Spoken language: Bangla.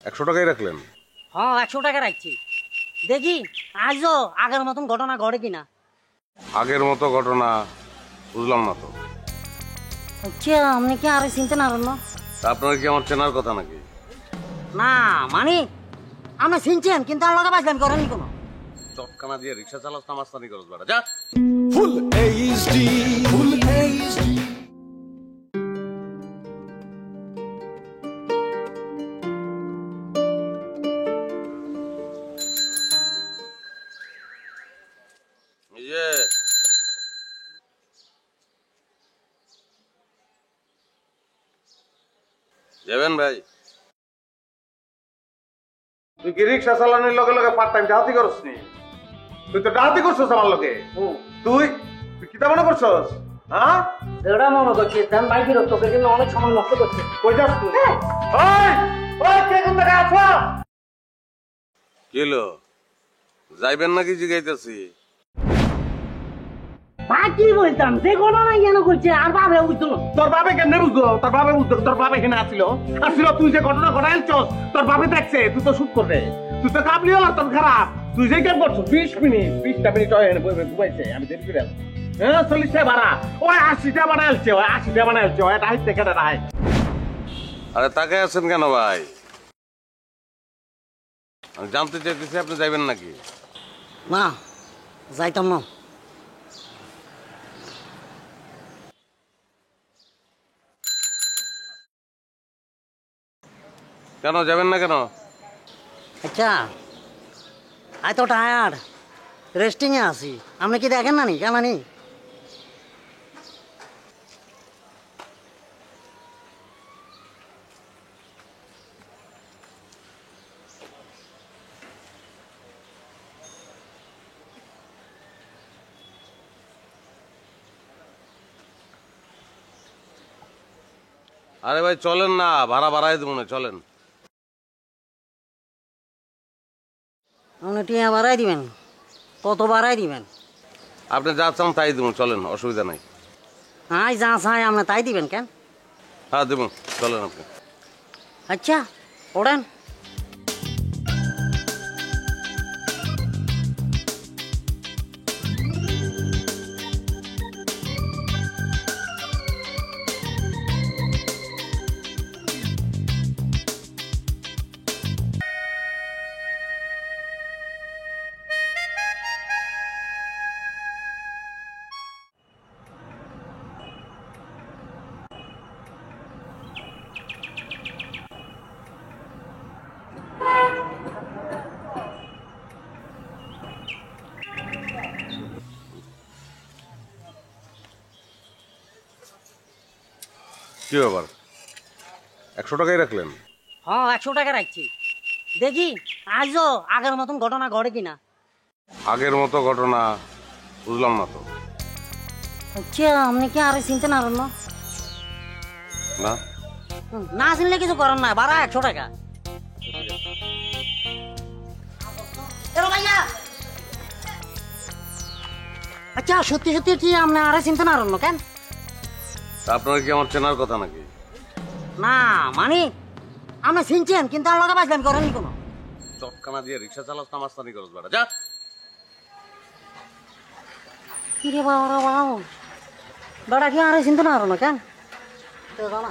100 টাকাই রাখলেন? হ্যাঁ 100 টাকা রাখছি, দেখি আজও আগের মতন ঘটনা ঘটে কিনা। আগের মতো ঘটনা বুঝলাম না তো। আচ্ছা আপনি কি আরে চিনতে পারেন না? তা আপনার কি আমার চেনার কথা নাকি? না মানে আপনি চিনছেন কিন্তু আমার লগে বাজলাম করেননি কোনো। চটকানা দিয়ে রিক্সা চালাস না মাস্তানি করস বেটা, যা। Full HD, full HD. এই যে যাবেন ভাই? তুই কি রিক্সা চালানোর লগে লগে পার্ট টাইম ডাহাতি করস নি? তুই তো ডাহাতি করছস আমার লগে। তুই তুই কি তা মনে করছস? হ্যাঁ এটা মনে করছি তেম ভাই বিরক্ত করে কিন্তু অনেক সময় নষ্ট করছে। কই যাস তুই? ওই ওই কে কোন জায়গায় আছো? কি হলো, যাইবেন নাকি জিগাইতেছি? বাকি বলতাম যে ঘটনা কেন করছে আর ভাবে বুঝতো না। তোর বাবা কেমনে বুঝলো? তোর বাবা বুঝতো? তোর বাবা এখানে আসছিল, তুই যে ঘটনা ঘটাইছস তোর বাবা দেখছে, তুই তো শুট করবে, তুই তো কাবলি হল, তোর খারাপ। তুই যে কেন করছো 20টা মিনিট হয় এখানে বইবে ঘুমাইছে, আমি দেরি করে আসছি। হ্যাঁ 40টা ভাড়া, ওই 80টা বানাইছে, ওই 80টা বানাইছে, ওই রাইট থেকে রাইট। আরে তাকে আছেন কেন ভাই? আমি জানতে চাইতেছি আপনি যাইবেন নাকি? না যাইতাম না। কেন যাবেন না কেন? আচ্ছা আই তো টায়ার্ড, রেস্টিং এ আছি, আপনি কি দেখেন না নি কেন নি? আরে ভাই চলেন না, ভাড়া বাড়াই দেবো না, চলেন। আপনি টিয়া বাড়াই দিবেন? কত বাড়াই দিবেন? আপনি যা চান তাই দেবো, চলেন, অসুবিধা নাই। আই যা চাই আপনি তাই দিবেন কেন? হ্যাঁ দেবো, চলেন আপনি। আচ্ছা ওড়েন। কি ব্যাপার, 100 টাকাই রাখলেন? হ্যাঁ 100 টাকা রাখছি, দেখি আজও আগের মতন ঘটনা ঘটে কিনা। আগের মতো ঘটনা বুঝলাম না তো। আচ্ছা আপনি কি আরে চিনতে পারেন না? না না চিনলে কিছু করার না, বাড়া 100 টাকা। আচ্ছা সত্যি সত্যি কি আপনি আরে চিনতে পারেন না কেন? তা আপনার কি আমার চেনার কথা নাকি? না মানে আপনি চিনছেন কিন্তু আমার লগে বাজলাম করেননি কোনো। চটকানা দিয়ে রিক্সা চালাস না মাস্তানি করস বেটা, যা। কিরে বাবা বাবা, বেড়া কি আরে চিনতে পারো না কেন? তো জানা